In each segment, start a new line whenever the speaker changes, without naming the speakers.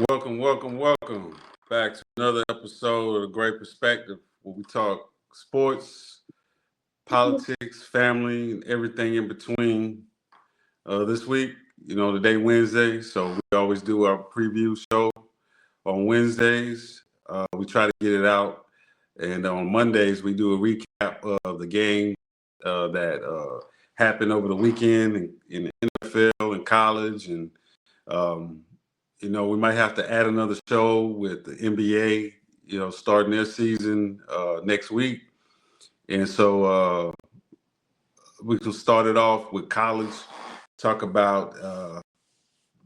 Welcome back to another episode of The Great Perspective, where we talk sports, politics, family, and everything in between. This week, today Wednesday, so we always do our preview show on Wednesdays. We try to get it out, and on Mondays we do a recap of the game that happened over the weekend in the NFL and college, and um, we might have to add another show with the NBA, starting their season next week. And so we can start it off with college, talk about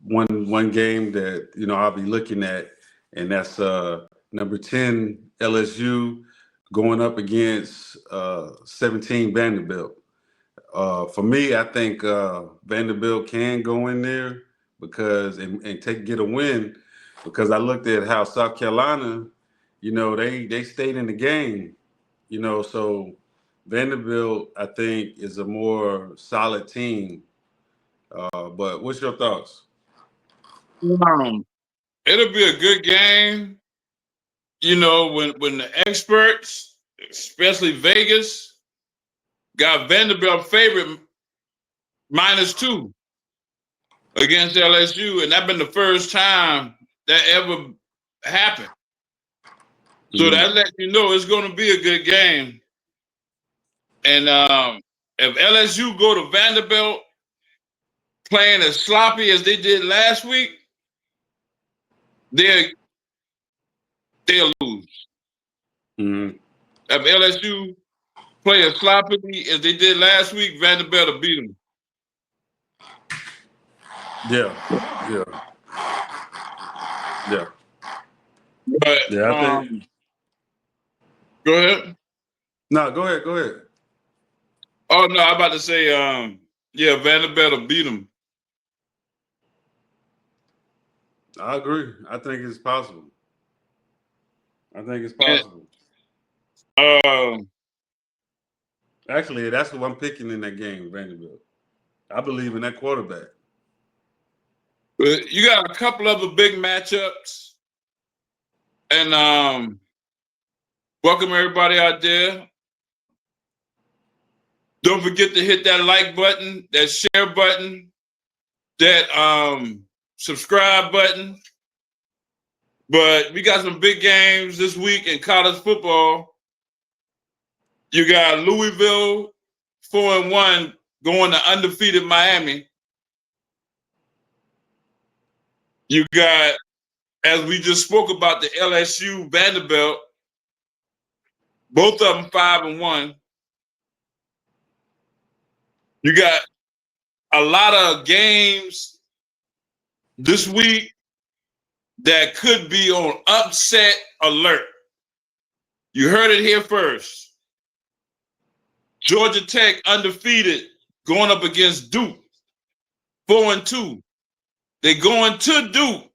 one game that, I'll be looking at, and that's number 10 LSU going up against 17 Vanderbilt. For me, I think Vanderbilt can go in there because and get a win, because I looked at how South Carolina, they stayed in the game, so Vanderbilt, I think, is a more solid team. But what's your thoughts?
It'll be a good game. When the experts, especially Vegas, got Vanderbilt favorite -2 against LSU, and that's been the first time that ever happened. So that lets you know it's going to be a good game. And if LSU go to Vanderbilt playing as sloppy as they did last week, they'll lose.
Mm-hmm.
If LSU play as sloppy as they did last week, Vanderbilt will beat them.
Yeah.
But
I think.
Go ahead.
No, go ahead.
Oh no, I'm about to say, Vanderbilt will beat them.
I agree. I think it's possible. Actually, that's who I'm picking in that game, Vanderbilt. I believe in that quarterback.
You got a couple other big matchups. And welcome everybody out there. Don't forget to hit that like button, that share button, that subscribe button. But we got some big games this week in college football. You got Louisville 4-1 going to undefeated Miami. You got, as we just spoke about, the LSU Vanderbilt, both of them 5-1. You got a lot of games this week that could be on upset alert. You heard it here first. Georgia Tech undefeated going up against Duke, 4-2. They're going to Duke.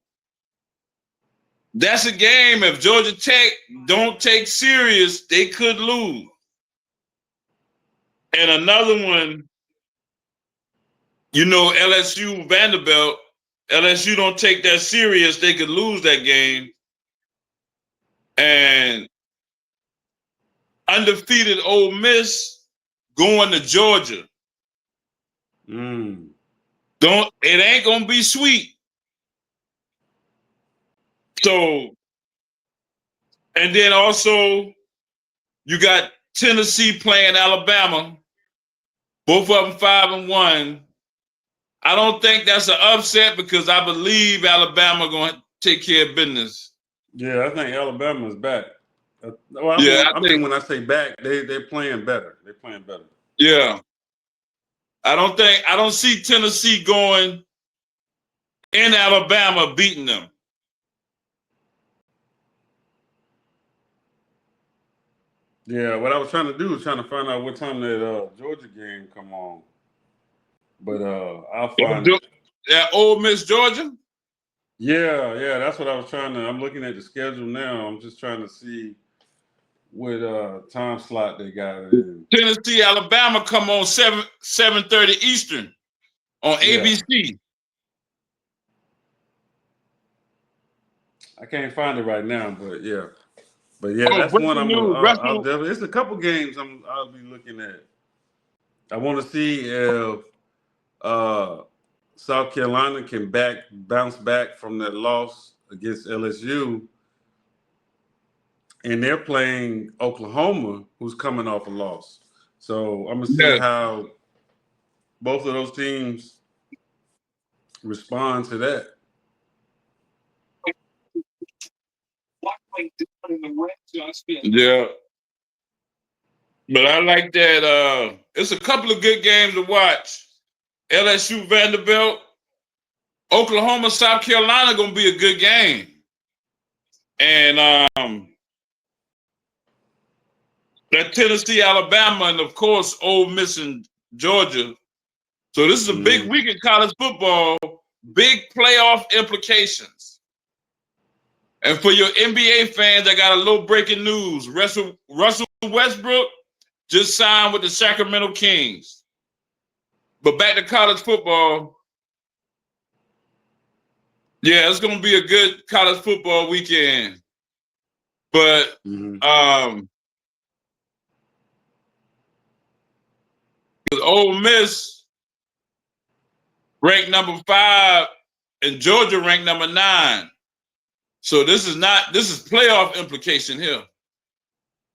That's a game. If Georgia Tech don't take serious, they could lose. And another one, LSU Vanderbilt. LSU don't take that serious, they could lose that game. And undefeated Ole Miss going to Georgia. It ain't gonna be sweet. So, and then also you got Tennessee playing Alabama, both of them 5-1. I don't think that's an upset because I believe Alabama going to take care of business.
Yeah, I think Alabama's back. I mean, when I say back, they're playing better. They're playing better.
Yeah. I don't see Tennessee going in Alabama beating them.
Yeah, what I was trying to do was trying to find out what time that Georgia game come on. But I'll find it.
That Ole Miss Georgia?
Yeah, that's what I was trying to. I'm looking at the schedule now. I'm just trying to see what time slot they got it in.
Tennessee, Alabama come on 7:30 Eastern on ABC.
I can't find it right now, but yeah. But yeah,
Oh,
that's one
breaking news.
I'll definitely. It's a couple games I'll be looking at. I want to see if uh, South Carolina can bounce back from that loss against LSU, and they're playing Oklahoma, who's coming off a loss. So I'm gonna see
Yeah.
how both of those teams respond to that.
Yeah. But I like that. It's a couple of good games to watch. LSU, Vanderbilt, Oklahoma, South Carolina gonna be a good game. And that Tennessee, Alabama, and of course, Ole Miss and Georgia. So this is a big week in college football, big playoff implications. And for your NBA fans, I got a little breaking news. Russell Westbrook just signed with the Sacramento Kings. But back to college football. Yeah, it's gonna be a good college football weekend. But Ole Miss ranked number 5 and Georgia ranked number 9. So this is playoff implication here.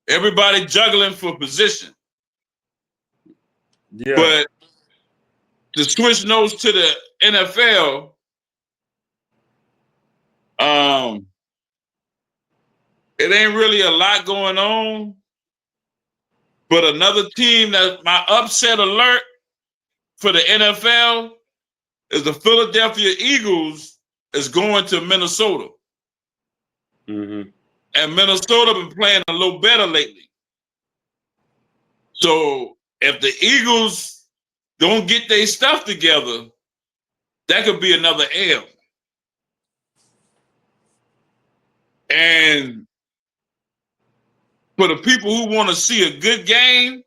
Everybody juggling for position.
Yeah.
But to switch notes to the NFL, it ain't really a lot going on. But another team that my upset alert for the NFL is the Philadelphia Eagles is going to Minnesota. And Minnesota been playing a little better lately. So if the Eagles don't get their stuff together, that could be another L. And for the people who want to see a good game,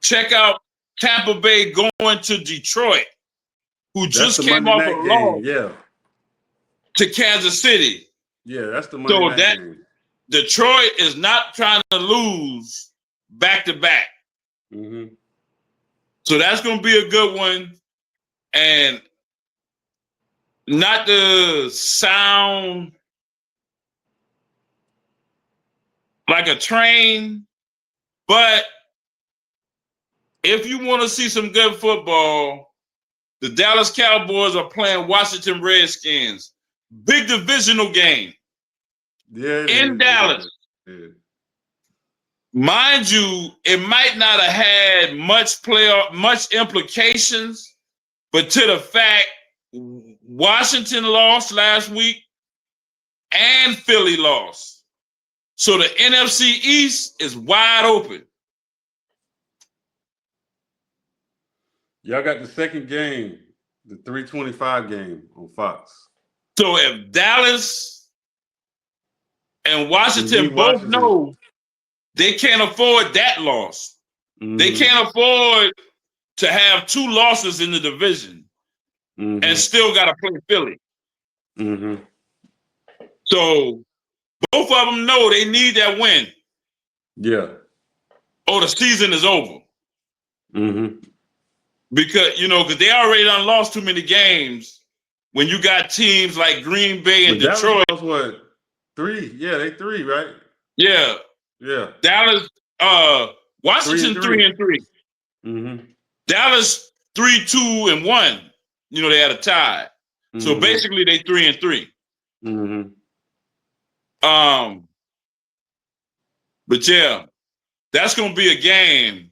check out Tampa Bay going to Detroit, who just came off a loss to Kansas City.
Yeah, that's the Monday night game.
Detroit is not trying to lose back-to-back. So that's going to be a good one. And not to sound like a train, but if you want to see some good football, the Dallas Cowboys are playing Washington Redskins. Big divisional game.
Yeah,
in Dallas.
Yeah.
Mind you, it might not have had much implications, but to the fact Washington lost last week and Philly lost. So the NFC East is wide open.
Y'all got the second game, the 325 game on Fox.
So if Dallas and Washington both know they can't afford that loss. They can't afford to have 2 losses in the division and still got to play Philly. So both of them know they need that win.
Yeah.
Or the season is over. Because, because they already done lost too many games when you got teams like Green Bay and Detroit.
Dallas lost what? 3? Yeah, they 3, right?
Yeah.
Yeah.
Dallas, Washington 3-3. Dallas 3-2-1. They had a tie. So basically they 3-3. But yeah, that's gonna be a game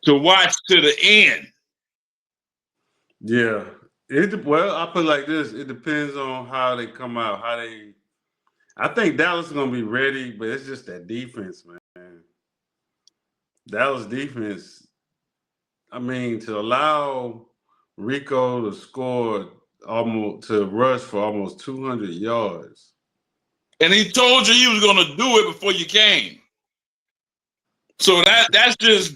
to watch to the end.
Yeah. I put it like this. It depends on how they come out, I think Dallas is gonna be ready, but it's just that defense, man. Dallas defense. I mean, to allow Rico to score to rush for almost 200 yards.
And he told you he was gonna do it before you came. So that's just,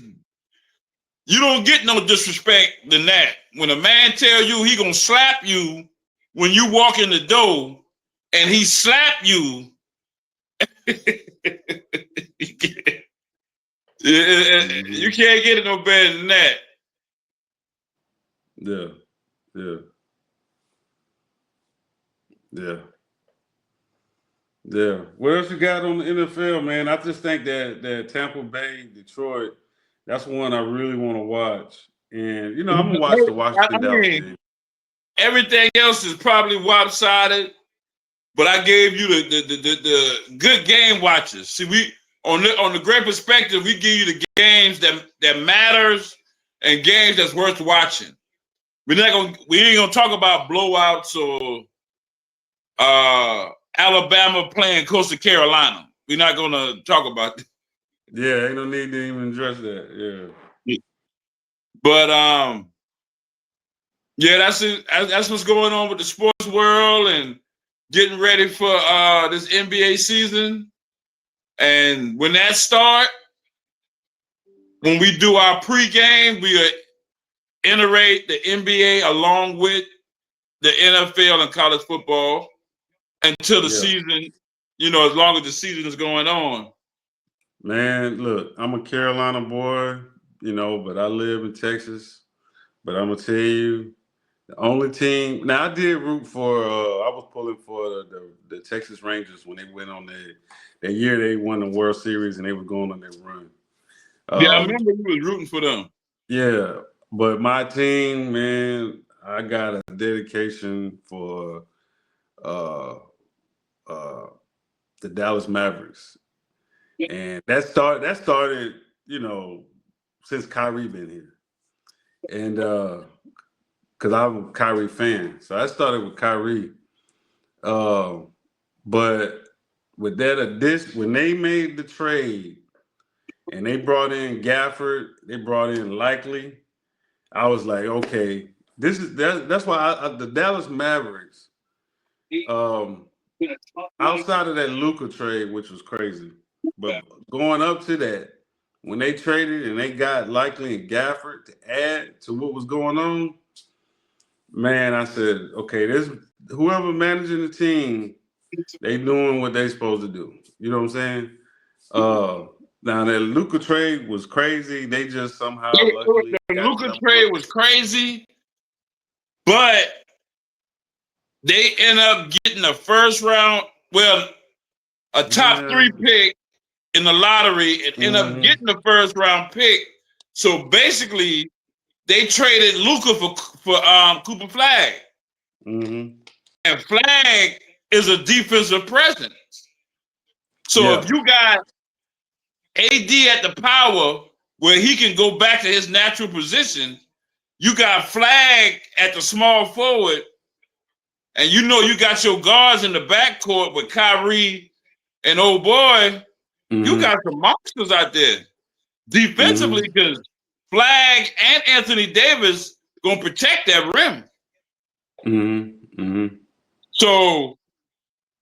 you don't get no disrespect than that. When a man tell you he gonna slap you when you walk in the door, and he slapped you, you can't get it no better than that.
Yeah. What else you got on the NFL, man? I just think that Tampa Bay, Detroit, that's one I really want to watch. And I'm gonna watch the Washington Dallas game.
Everything else is probably lopsided, but I gave you the good game watchers. See, we on the great perspective, we give you the games that matters and games that's worth watching. We ain't gonna talk about blowouts or Alabama playing Coastal Carolina. We're not gonna talk about that.
Yeah, ain't no need to even address that. Yeah.
But yeah, that's it. That's what's going on with the sports world and getting ready for this NBA season. And when that start, when we do our pregame, we iterate the NBA along with the NFL and college football until the season, as long as the season is going on.
Man, look, I'm a Carolina boy, but I live in Texas. But I'm gonna tell you, the only team. Now I did root for. I was pulling for the Texas Rangers when they went on that year they won the World Series and they were going on their run.
Yeah, I remember you was rooting for them.
Yeah, but my team, man, I got a dedication for the Dallas Mavericks, and that started, since Kyrie been here, and because I'm a Kyrie fan, so I started with Kyrie. But with that when they made the trade and they brought in Gafford, they brought in Likely, I was like, okay, that's why the Dallas Mavericks, outside of that Luka trade, which was crazy, but going up to that, when they traded and they got Likely and Gafford to add to what was going on, man, I said, okay, this whoever managing the team, they doing what they supposed to do. You know what I'm saying? Now that Luka trade was crazy. They just somehow luckily
the
got
Luka
enough
trade was crazy, but they end up getting a first round, a top 3 pick in the lottery and end up getting the first round pick. So basically, they traded Luka for Cooper Flag. And Flag is a defensive presence. So if you got AD at the power where he can go back to his natural position, you got Flag at the small forward, and you got your guards in the backcourt with Kyrie and old boy. You got some monsters out there defensively because Flag and Anthony Davis gonna protect that rim. So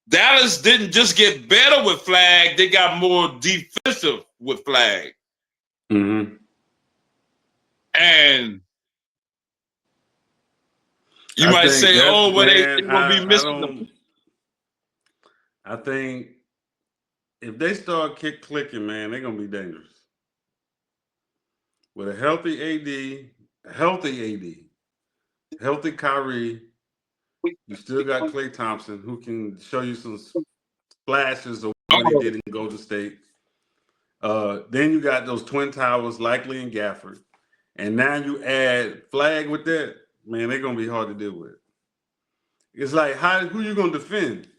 Dallas didn't just get better with Flag; they got more defensive with Flag. And you might say, "Oh, well, they gonna be missing them."
I think if they start clicking, man, they're gonna be dangerous. With a healthy AD, healthy Kyrie, you still got Klay Thompson who can show you some flashes of what he did in Golden State. Then you got those twin towers, Likely and Gafford, and now you add Flag with that. Man, they're gonna be hard to deal with. It's like who you gonna defend?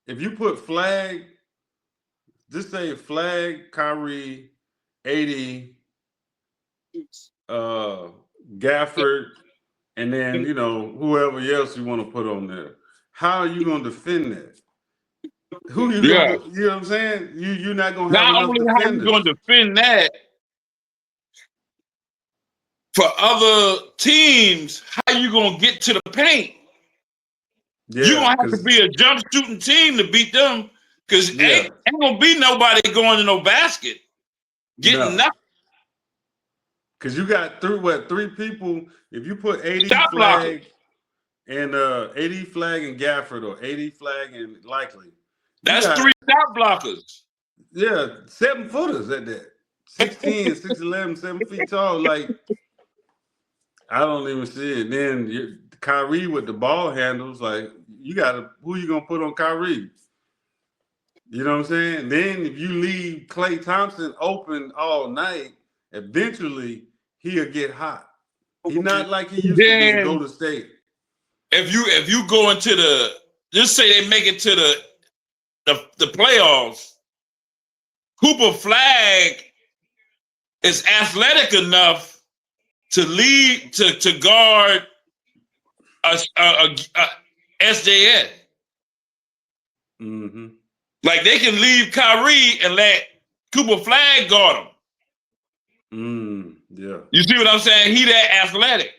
If you put Flag, just say Flag, Kyrie, AD, Gafford, and then whoever else you want to put on there. How are you gonna defend that? Who you gonna? You know what I'm saying? You're not gonna have enough defenders.
Not only how you gonna defend that, for other teams, how you gonna get to the paint? You're gonna have to be a jump shooting team to beat them because ain't gonna be nobody going to no basket getting nothing.
Because you got three people. If you put AD, Flag, and AD Flag and Gafford, or AD Flag and Likely. You
That's
got
3 shot blockers.
7-footers at that. 6'10", 6'11", 7 feet tall. Like, I don't even see it. Then Kyrie with the ball handles, like, who you gonna put on Kyrie? You know what I'm saying? Then if you leave Klay Thompson open all night, eventually he'll get hot. He's not like he used to be in
Then
Golden State.
if you go into just say they make it to the playoffs, Cooper Flag is athletic enough to lead to guard a SJS.
Mm-hmm.
Like they can leave Kyrie and let Cooper Flag guard him.
Yeah.
You see what I'm saying? He that athletic.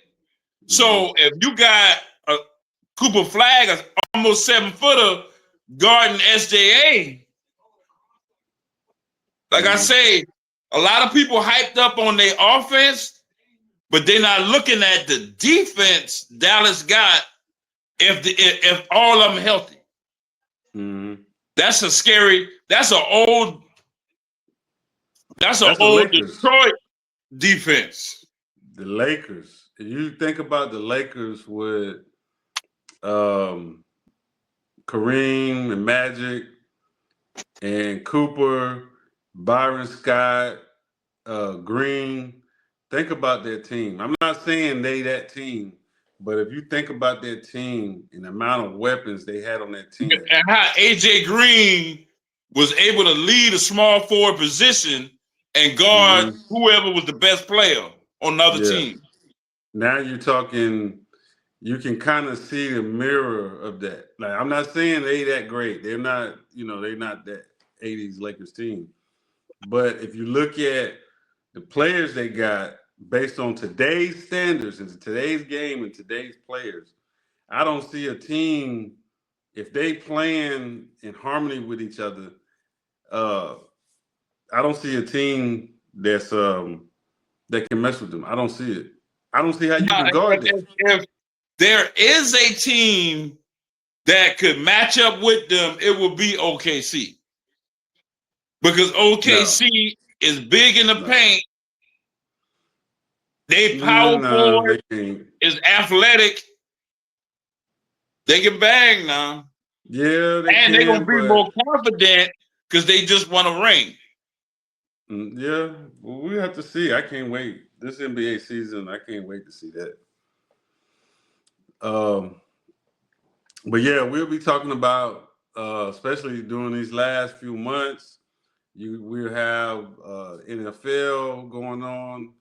So if you got a Cooper Flag, a almost 7-footer guarding SJA, like I say, a lot of people hyped up on their offense, but they're not looking at the defense Dallas got if all of them healthy. That's a scary. That's an old Detroit defense.
The Lakers. If you think about the Lakers with Kareem and Magic and Cooper, Byron Scott, Green, think about their team. I'm not saying they that team, but if you think about their team and the amount of weapons they had on that team.
And how AJ Green was able to lead a small forward position and guard whoever was the best player on another team.
Now you're talking, you can kind of see the mirror of that. Like, I'm not saying they that great. They're not, they're not that 80s Lakers team. But if you look at the players they got based on today's standards and today's game and today's players, I don't see a team, if they playing in harmony with each other, I don't see a team that's that can mess with them. I don't see it. I don't see how you can guard that.
If there is a team that could match up with them, it will be OKC. Because OKC is big in the paint. They power forward is athletic. They can bang now.
Yeah,
and they're gonna be more confident because they just want a ring.
Yeah, well, we have to see. I can't wait. This NBA season, I can't wait to see that. But yeah, we'll be talking about, especially during these last few months, we'll have NFL going on,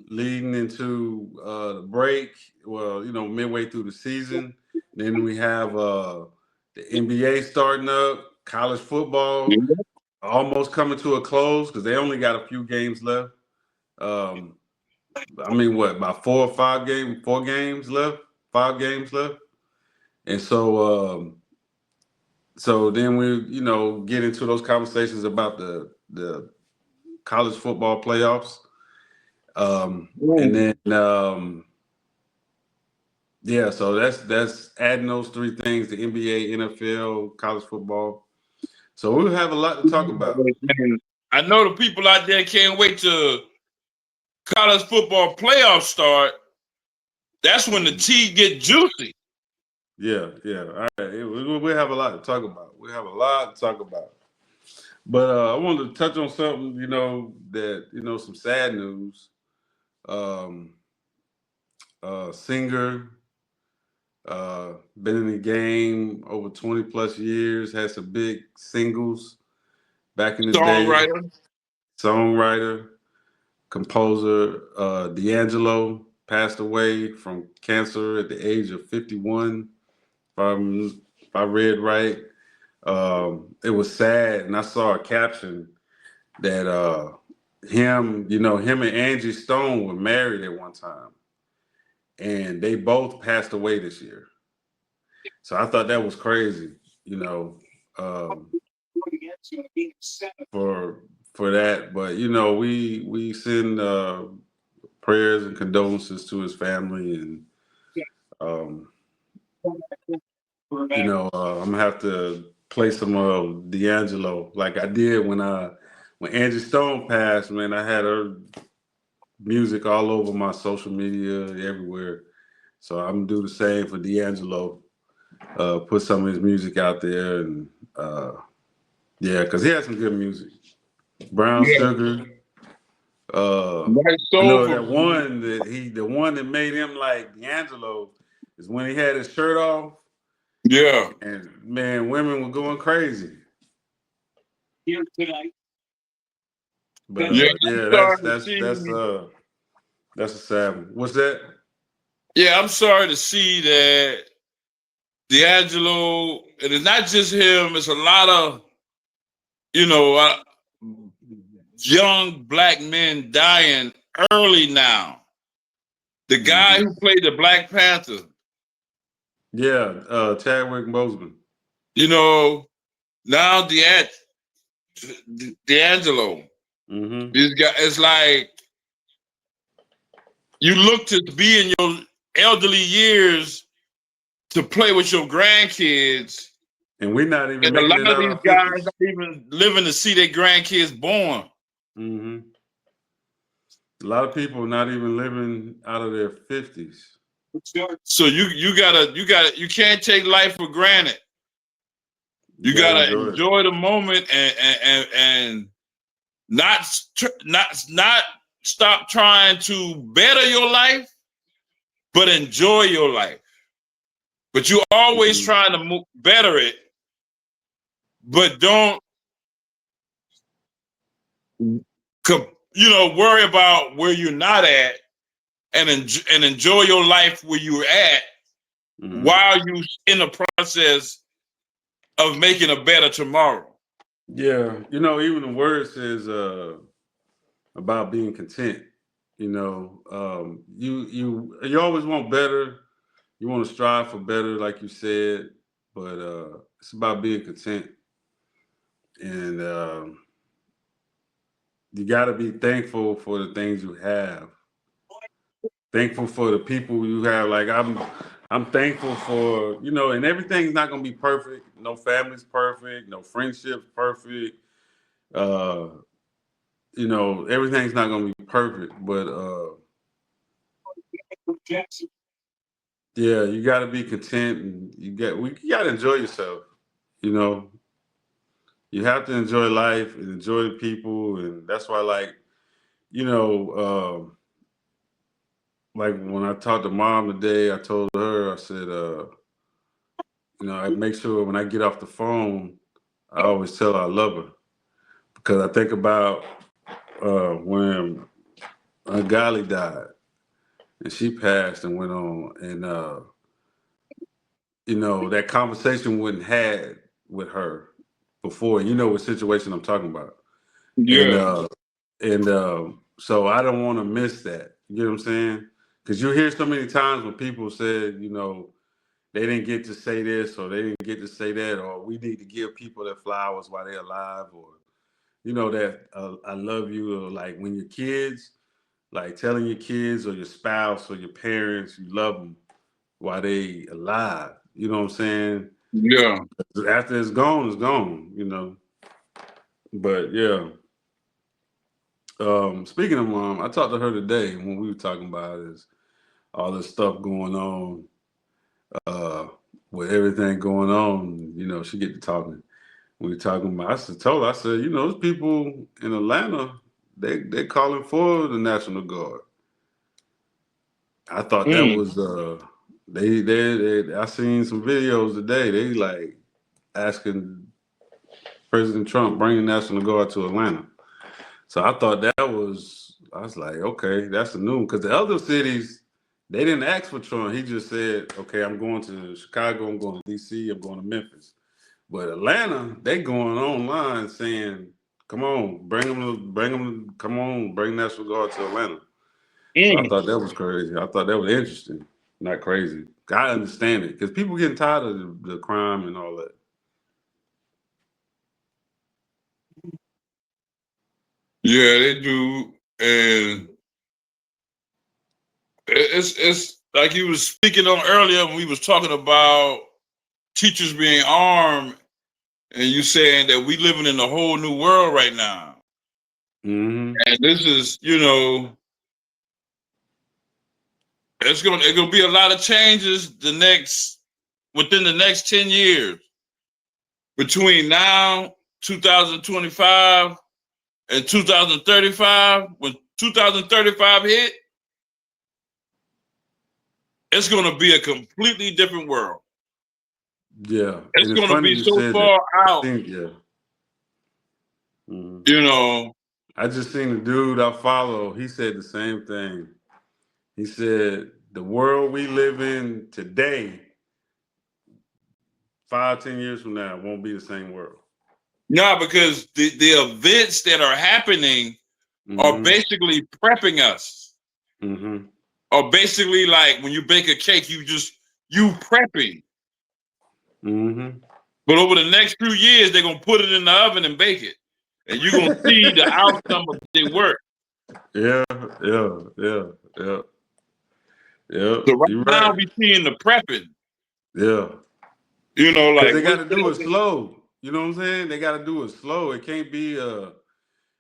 leading into the break. Well, midway through the season. Then we have the NBA starting up, college football almost coming to a close because they only got a few games left. About 4 games left, 5 games left. And so then we, get into those conversations about the college football playoffs. And then, so that's adding those 3 things, the NBA, NFL, college football. So we'll have a lot to talk about.
I know the people out there can't wait to college football playoffs start. That's when the tea get juicy.
Yeah. All right. We'll have a lot to talk about. But I wanted to touch on something, some sad news. Singer, been in the game over 20 plus years, had some big singles back in the day. Songwriter, composer, DrAngelo passed away from cancer at the age of 51. If I read right. It was sad, and I saw a caption that him and Angie Stone were married at one time, and they both passed away this year. So I thought that was crazy, for that. But we send prayers and condolences to his family, and I'm gonna have to play some DrAngelo like I did when Angie Stone passed. Man, I had her music all over my social media everywhere. So I'm gonna do the same for DrAngelo. Put some of his music out there, and yeah, because he has some good music. Brown
Yeah.
Sugar.
Nice
I
soul
know
for
the one that made him like DrAngelo is when he had his shirt off,
yeah.
and man, women were going crazy. But
Yeah. I'm
yeah,
sorry to see.
that's a sad one. What's that?
Yeah, I'm sorry to see that DrAngelo, and it's not just him, it's a lot of, you know, young black men dying early now. The guy
Mhm.
who played the Black Panther,
Yeah, Chadwick Boseman.
you know, now DrAngelo,
Mm-hmm.
this guy, it's like you look to be in your elderly years to play with your grandkids.
And we're not even
And a
making
lot
it
of
out
these
our
guys
50s.
aren't even living to see their grandkids born.
Mm-hmm. A lot of people not even living out of their 50s.
So you can't take life for granted.
You
You
got to
gotta
enjoy it.
enjoy the moment and not stop trying to better your life, but enjoy your life. But you always
Mhm.
trying to better it, but don't worry about where you're not at and enjoy your life where you're at
Mhm.
while you in the process of making a better tomorrow.
Yeah, even the word says about being content. You always want better. You want to strive for better, like you said, but it's about being content, and you got to be thankful for the things you have. Thankful for the people you have. Like I'm thankful for and everything's not gonna be perfect. No family's perfect. No friendship's perfect. Uh, everything's not gonna be perfect, but yeah, you got to be content, and you got to enjoy yourself. You know, you have to enjoy life and enjoy the people, and that's why, you know, like when I talked to mom today, I told her, I said, I make sure when I get off the phone, I always tell her I love her because I think about when Gali died and she passed and went on, and that conversation wouldn't had with her before. You know what situation I'm talking about, and
Yeah,
so I don't want to miss that. You know what I'm saying? Because you hear so many times when people said, they didn't get to say this or they didn't get to say that, or we need to give people their flowers while they're alive, or that I love you, or like when your kids, like telling your kids or your spouse or your parents you love them while they alive. You know what I'm saying?
yeah,
After it's gone, it's gone. But yeah. Speaking of mom, I talked to her today when we were talking about is all this stuff going on, uh, with everything going on. She get to talking. We were talking about. Told her, I said, those people in Atlanta, they calling for the National Guard. I thought that
mm,
was they I seen some videos today. They like asking President Trump bring the National Guard to Atlanta. So I thought I was like, okay, that's a new one. Because the other cities, they didn't ask for Trump. He just said, okay, I'm going to Chicago, I'm going to DC, I'm going to Memphis. But Atlanta, they going online saying, come on, bring them, come on, bring National Guard to Atlanta. So I
mm.
thought that was crazy. I thought that was interesting, not crazy. I understand it because people getting tired of the crime and all that.
Yeah, they do, and it's like you was speaking on earlier when we was talking about teachers being armed, and you saying that we living in a whole new world right now.
Mm-hmm.
And this is, it's gonna be a lot of changes within the next 10 years. Between now, 2025, and 2035, when 2035 hit, it's gonna be a completely different world.
Yeah,
It's
and it's
gonna
funny
be
you
so
said that.
far out.
Yeah. I just seen a dude I follow. He said the same thing. He said the world we live in today, 5, 10 years from now, won't be the same world.
No, because the events that are happening are basically prepping us.
Mm-hmm.
Or basically like when you bake a cake, you prepping.
Mm-hmm.
But over the next few years, they're gonna put it in the oven and bake it, and you're gonna see the outcome of their work.
Yeah.
So right
You're
now,
right.
we seeing the prepping.
Yeah. Because
Like
they got to do it slow. You know what I'm saying? They got to do it slow. It can't be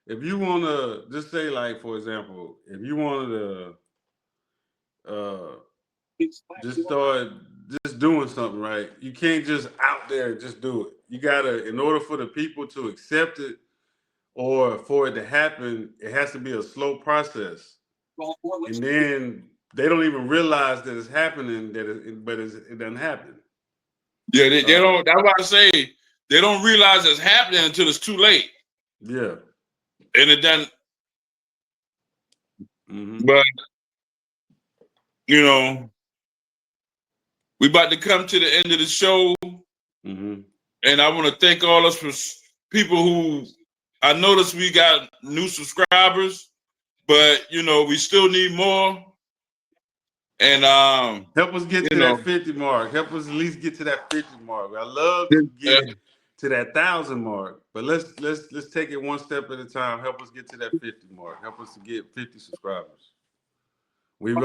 if you want to just say, like, for example, if you wanted to just start just doing something, right? You can't just out there just do it. You gotta, in order for the people to accept it or for it to happen, it has to be a slow process. And then they don't even realize that it's happening, but it doesn't happen.
Yeah, they don't. That's why I say they don't realize it's happening until it's too late.
Yeah.
And it doesn't.
Mm-hmm.
But we about to come to the end of the show,
Mm-hmm.
and I want to thank all us for people who I noticed we got new subscribers, but we still need more. And
help us get to that 50 mark. Help us at least get to that 50 mark. I love to get to that 1,000 mark, but let's take it one step at a time. Help us get to that 50 mark. Help us to get 50 subscribers. We've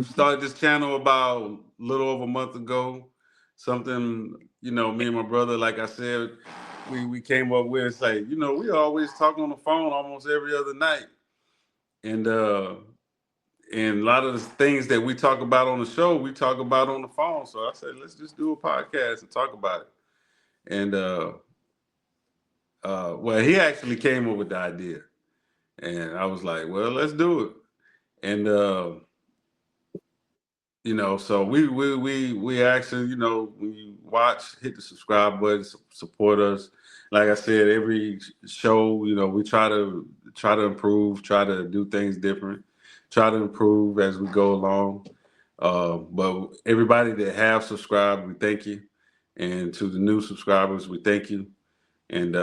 started this channel about a little over a month ago. Something, me and my brother, like I said, we came up with. It's like, we always talk on the phone almost every other night. And a lot of the things that we talk about on the show, we talk about on the phone. So I said, let's just do a podcast and talk about it. And well, he actually came up with the idea, and I was like, well, let's do it. And so we actually, when you watch, hit the subscribe button, support us. Like I said, every show, we try to improve, try to do things different, try to improve as we go along. But everybody that have subscribed, we thank you. And to the new subscribers, we thank you. And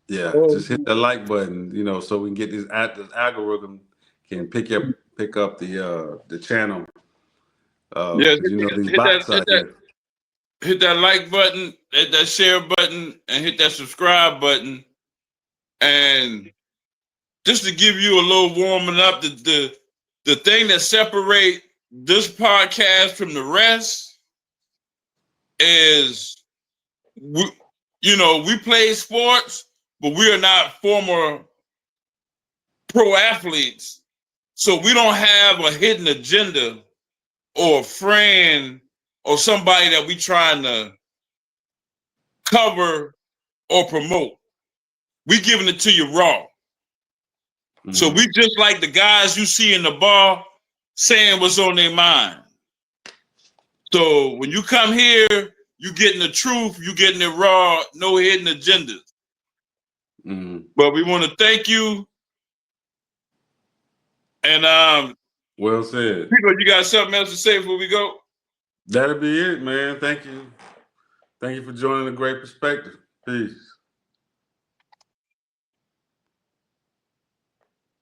just hit the like button, so we can get this algorithm can pick up the channel.
yes,
These bots out here.
Hit that like button, hit that share button, and hit that subscribe button. And just to give you a little warming up, the thing that separate this podcast from the rest is we play sports, but we are not former pro athletes. So we don't have a hidden agenda or a friend or somebody that we trying to cover or promote. We giving it to you raw. Mm-hmm. So we just like the guys you see in the bar saying what's on their mind. So when you come here, you getting the truth, you getting it raw, no hidden agendas. Mm-hmm. But we want to thank you. And
well said.
You got something else to say before we go?
That'll be it, man. Thank you. Thank you for joining The Great Perspective. Peace.